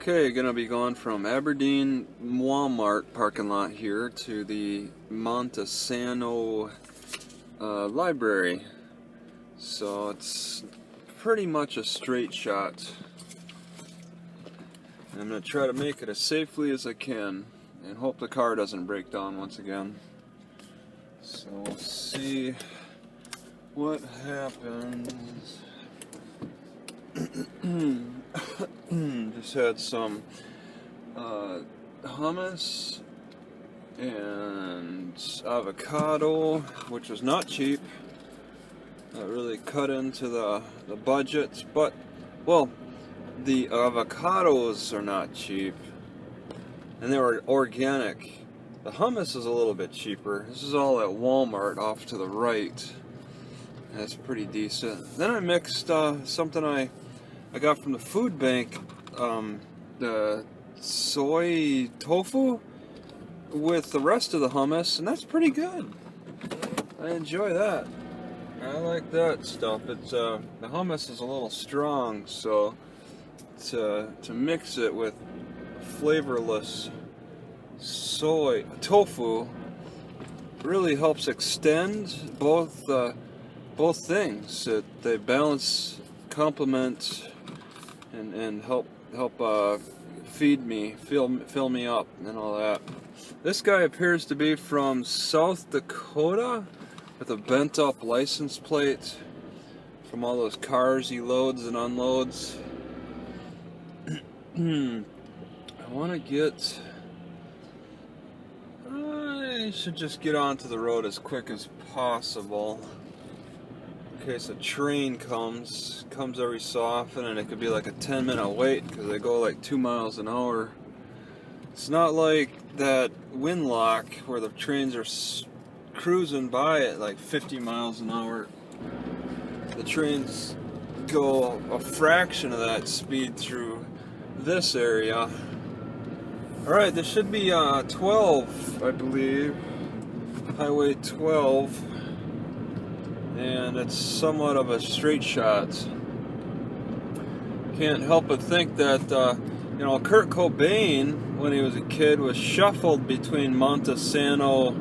Okay, gonna be going from Aberdeen Walmart parking lot here to the Montesano library. So it's pretty much a straight shot. I'm gonna try to make it as safely as I can and hope the car doesn't break down once again. So we'll see what happens. Just had some hummus and avocado, which was not cheap. That really cut into the budget, but, well, the avocados are not cheap, and they were organic. The hummus is a little bit cheaper. This is all at Walmart off to the right. That's pretty decent. Then I mixed something I got from the food bank, the soy tofu with the rest of the hummus, and that's pretty good. I enjoy that. I like that stuff. It's the hummus is a little strong, so to mix it with flavorless soy tofu really helps extend both things. They balance, complement, and help feed me, fill me up, and all that. This guy appears to be from South Dakota with a bent up license plate from all those cars he loads and unloads. I want to get... I should just get onto the road as quick as possible. In case a train comes every so often, and it could be like a 10-minute wait because they go like 2 miles an hour. It's not like that windlock where the trains are cruising by at like 50 miles an hour. The trains go a fraction of that speed through this area. Alright, this should be 12, I believe. Highway 12. And it's somewhat of a straight shot. Can't help but think that, Kurt Cobain, when he was a kid, was shuffled between Montesano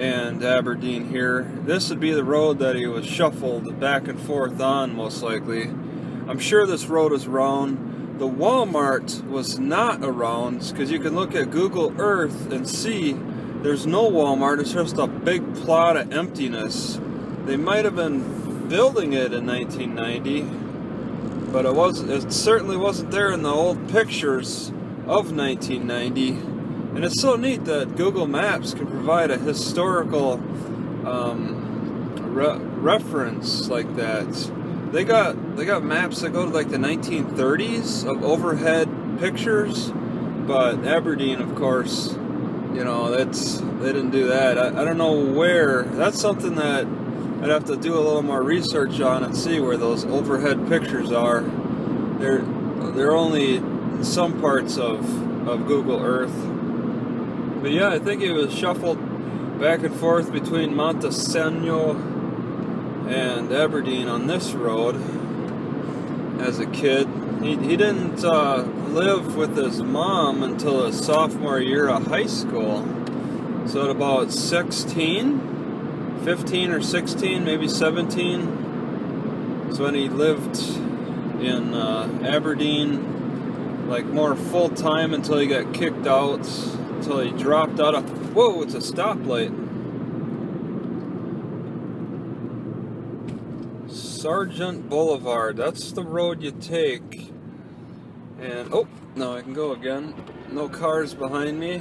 and Aberdeen here. This would be the road that he was shuffled back and forth on, most likely. I'm sure this road is round. The Walmart was not around, because you can look at Google Earth and see there's no Walmart. It's just a big plot of emptiness. They might have been building it in 1990, but it certainly wasn't there in the old pictures of 1990. And it's so neat that Google Maps can provide a historical reference like that. They got maps that go to like the 1930s of overhead pictures, but Aberdeen, of course, they didn't do that. I don't know where. That's something that I'd have to do a little more research on and see where those overhead pictures are. They're only in some parts of Google Earth. But yeah, I think he was shuffled back and forth between Montesano and Aberdeen on this road as a kid. He didn't live with his mom until his sophomore year of high school. So at about 15 or 16, maybe 17. So when he lived in Aberdeen, like more full time until he got kicked out, until he dropped out of... Whoa, it's a stoplight. Sargent Boulevard, that's the road you take. And, oh, now I can go again. No cars behind me.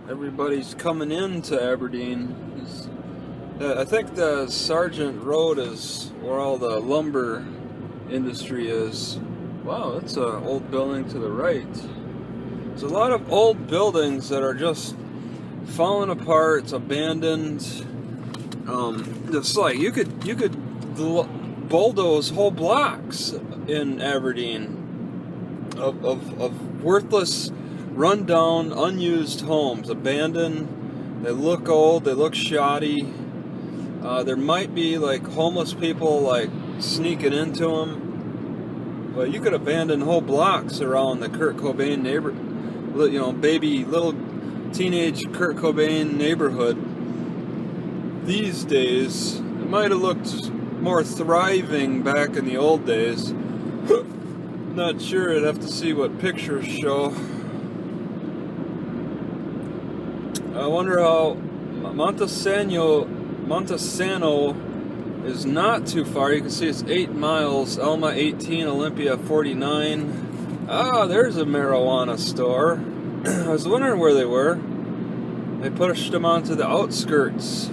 Everybody's coming into Aberdeen. I think the Sargent Road is where all the lumber industry is. Wow, that's an old building to the right. There's a lot of old buildings that are just falling apart. It's abandoned. Just like you could bulldoze whole blocks in Aberdeen of worthless, rundown, unused homes, abandoned. They look old. They look shoddy. There might be like homeless people like sneaking into them. But you could abandon whole blocks around the Kurt Cobain baby little teenage Kurt Cobain neighborhood. These days, it might have looked more thriving back in the old days. Not sure, I'd have to see what pictures show. I wonder how Montesano is not too far. You can see it's 8 miles. Alma 18, Olympia 49. Ah, there's a marijuana store. I was wondering where they were. They pushed them onto the outskirts.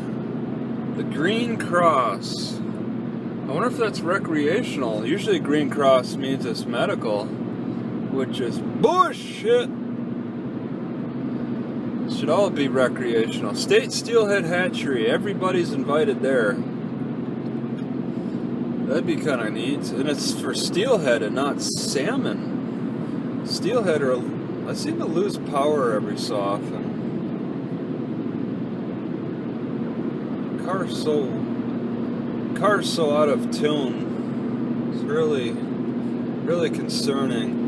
The Green Cross. I wonder if that's recreational. Usually Green Cross means it's medical, which is bullshit. Should all be recreational. State Steelhead Hatchery. Everybody's invited there. That'd be kind of neat. And it's for steelhead and not salmon. Steelhead I seem to lose power every so often. Car's so out of tune. It's really, really concerning.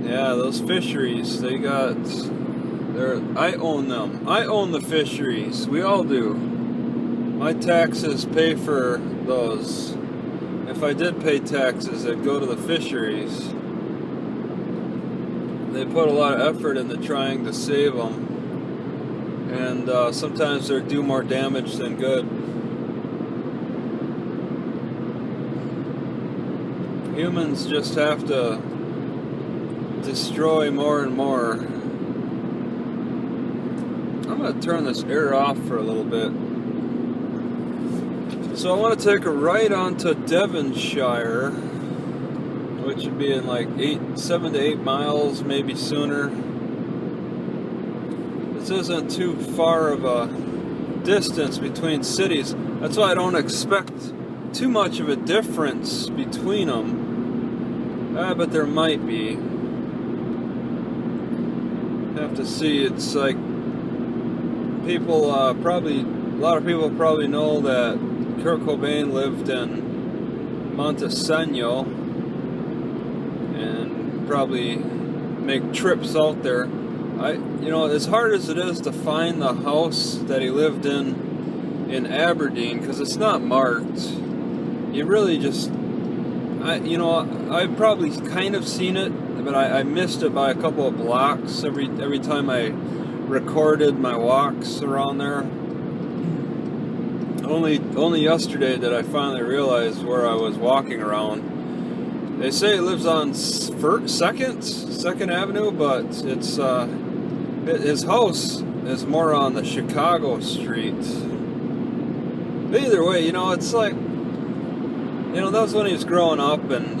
Yeah, those fisheries, I own them. I own the fisheries. We all do. My taxes pay for those. If I did pay taxes, it'd go to the fisheries. They put a lot of effort into trying to save them. And sometimes they do more damage than good. Humans just have to destroy more and more. I'm going to turn this air off for a little bit. So I want to take a right onto Devonshire, which would be in like 7 to 8 miles, maybe sooner. This isn't too far of a distance between cities. That's why I don't expect too much of a difference between them. But there might be. Have to see. It's like people a lot of people probably know that Kurt Cobain lived in Montesano and probably make trips out there. As hard as it is to find the house that he lived in Aberdeen, because it's not marked, you really just, I've probably kind of seen it, but I missed it by a couple of blocks every time I recorded my walks around there. Only yesterday did I finally realize where I was walking around. They say it lives on Second Avenue, but it's his house is more on the Chicago street. But either way, it's like, that was when he was growing up, and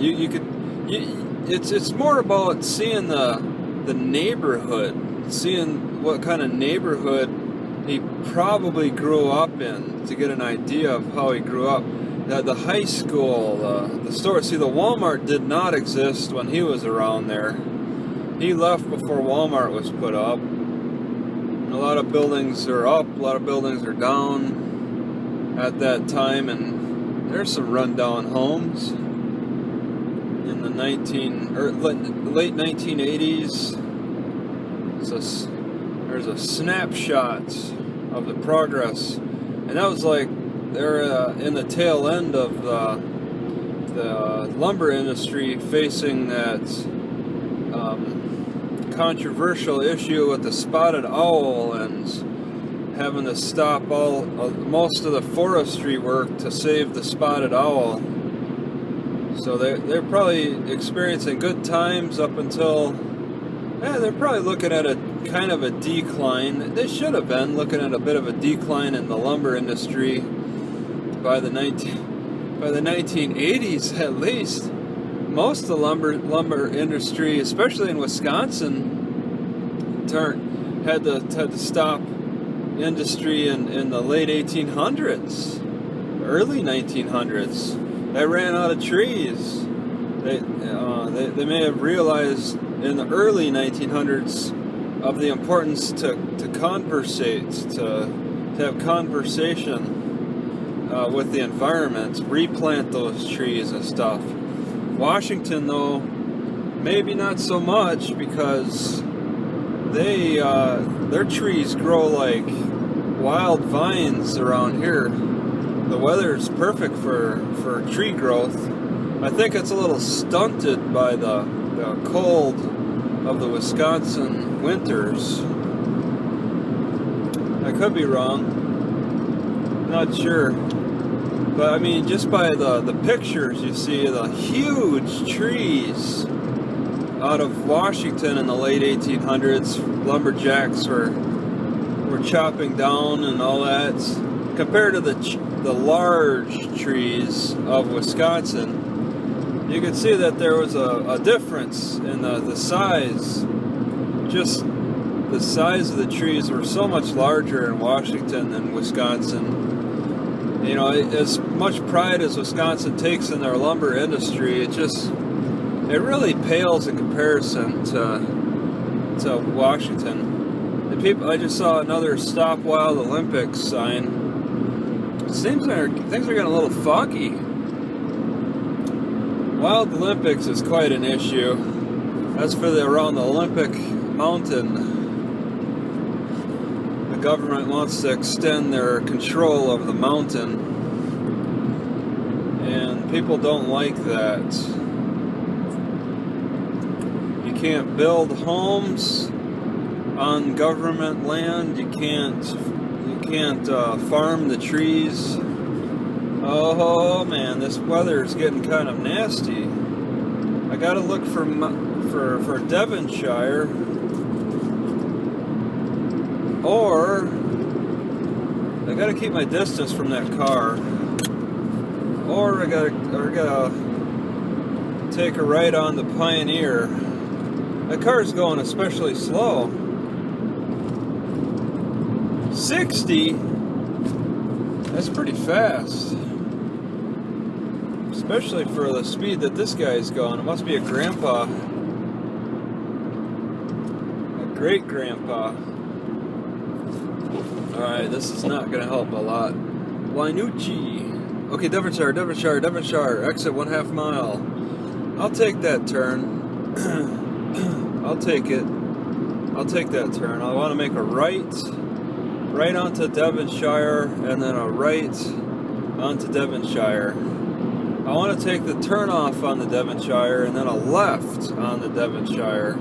it's more about seeing the neighborhood, seeing what kind of neighborhood he probably grew up in, to get an idea of how he grew up. The high school, the store. See, the Walmart did not exist when he was around there. He left before Walmart was put up. A lot of buildings are up, a lot of buildings are down at that time, and there's some rundown homes in the late 1980s. There's a snapshot of the progress, and that was like they're in the tail end of the lumber industry facing that controversial issue with the spotted owl and having to stop most of the forestry work to save the spotted owl. So they're probably experiencing good times up until, they're probably looking at a kind of a decline. They should have been looking at a bit of a decline in the lumber industry by the 1980s at least. Most of the lumber industry, especially in Wisconsin, had to stop industry in the late 1800s, early 1900s. They ran out of trees. They may have realized in the early 1900s of the importance to conversate, to have conversation. with the environment, replant those trees and stuff. Washington, though, maybe not so much, because their trees grow like wild vines around here. The weather's perfect for tree growth. I think it's a little stunted by the cold of the Wisconsin winters. I could be wrong, not sure. But I mean, just by the pictures you see, the huge trees out of Washington in the late 1800s, lumberjacks were chopping down and all that, compared to the large trees of Wisconsin. You could see that there was a difference in the size. Just the size of the trees were so much larger in Washington than Wisconsin. You know, as much pride as Wisconsin takes in their lumber industry, it really pales in comparison to Washington. And people, I just saw another Stop Wild Olympics sign. It seems things are getting a little foggy. Wild Olympics is quite an issue. That's for around the Olympic mountain. The government wants to extend their control over the mountain, and people don't like that. You can't build homes on government land. You can't farm the trees. Oh man, this weather is getting kind of nasty. I gotta look for Devonshire, or I gotta keep my distance from that car, or I gotta take a right on the Pioneer. That car's going especially slow. 60? That's pretty fast. Especially for the speed that this guy's going. It must be a grandpa. A great grandpa. Alright, this is not going to help a lot. Linucci. Okay, Devonshire. Exit 1/2 mile. I'll take that turn. I'll take it. I'll take that turn. I want to make a right onto Devonshire, and then a right onto Devonshire. I want to take the turn off on the Devonshire, and then a left on the Devonshire.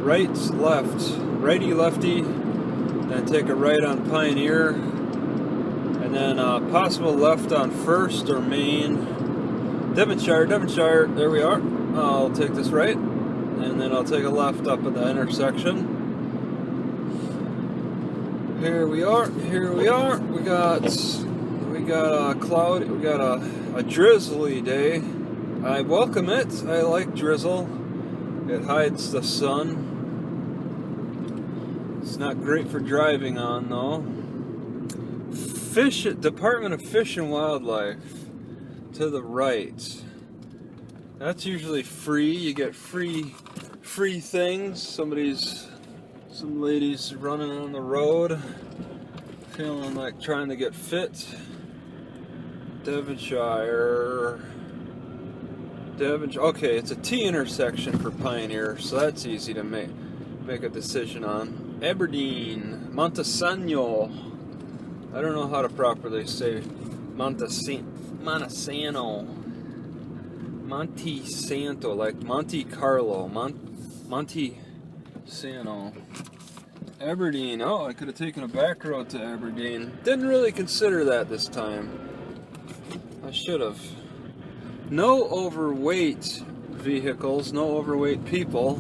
Right, left, righty, lefty, then take a right on Pioneer, and then possible left on First or Main. Devonshire, there we are. I'll take this right, and then I'll take a left up at the intersection. Here we are. We got a cloudy, we got a drizzly day. I welcome it. I like drizzle. It hides the sun. It's not great for driving on though. Department of Fish and Wildlife to the right. That's usually free. You get free things. Some ladies running on the road, feeling like trying to get fit. Devonshire. Okay, it's a T intersection for Pioneer, so that's easy to make a decision on. Aberdeen, Montesano. I don't know how to properly say Montesano. Montesanto, like Monte Carlo. Montesano. Aberdeen. Oh, I could have taken a back road to Aberdeen. Didn't really consider that this time. I should have. No overweight vehicles, no overweight people.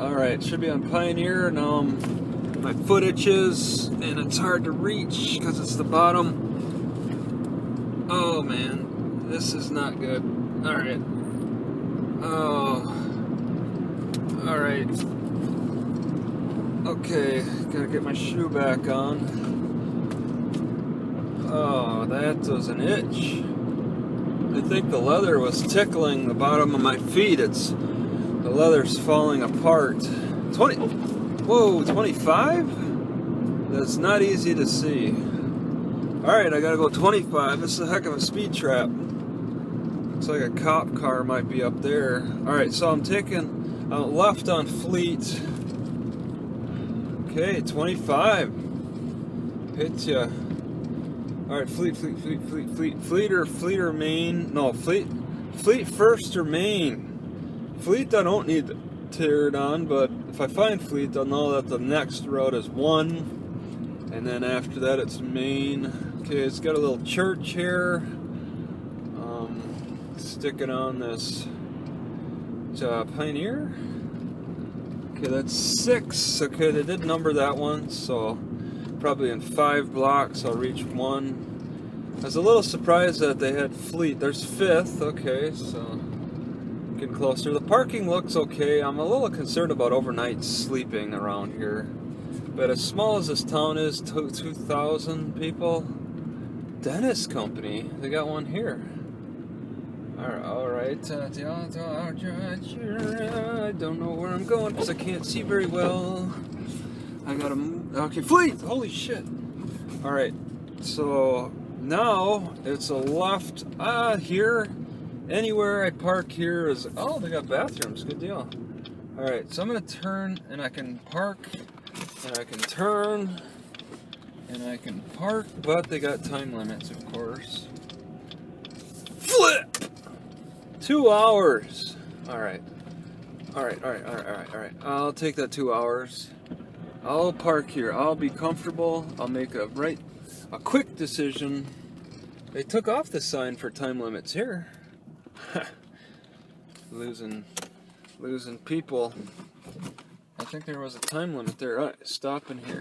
Alright, should be on Pioneer. Now my foot itches and it's hard to reach because it's the bottom. Oh man, this is not good. Alright. Oh. Alright. Okay, gotta get my shoe back on. Oh, that was an itch. I think the leather was tickling the bottom of my feet. The leather's falling apart. 25? That's not easy to see. Alright, I gotta go 25. This is a heck of a speed trap. Looks like a cop car might be up there. Alright, so I'm taking left on Fleet. Okay, 25. Hit ya. Alright, Fleet or Main. No, Fleet first or Main. Fleet I don't need to tear it on, but if I find Fleet, I'll know that the next road is 1. And then after that it's Main. Okay, it's got a little church here. Sticking on this Pioneer. Okay, that's 6. Okay, they did number that one, so probably in 5 blocks I'll reach 1. I was a little surprised that they had Fleet. There's 5th. Okay, so getting closer. The parking looks okay. I'm a little concerned about overnight sleeping around here. But as small as this town is, 2,000 people. Dentist company, they got one here. Alright, I don't know where I'm going because I can't see very well. I gotta move. Okay, Fleet! Holy shit! Alright, so now it's a left here. Anywhere I park here is. Oh, they got bathrooms. Good deal. Alright, so I'm gonna turn and I can park and I can turn and I can park, but they got time limits, of course. Flip! 2 hours. Alright. Alright. I'll take that 2 hours. I'll park here. I'll be comfortable. I'll make a quick decision. They took off the sign for time limits here. losing people. I think there was a time limit there. Alright, stopping here.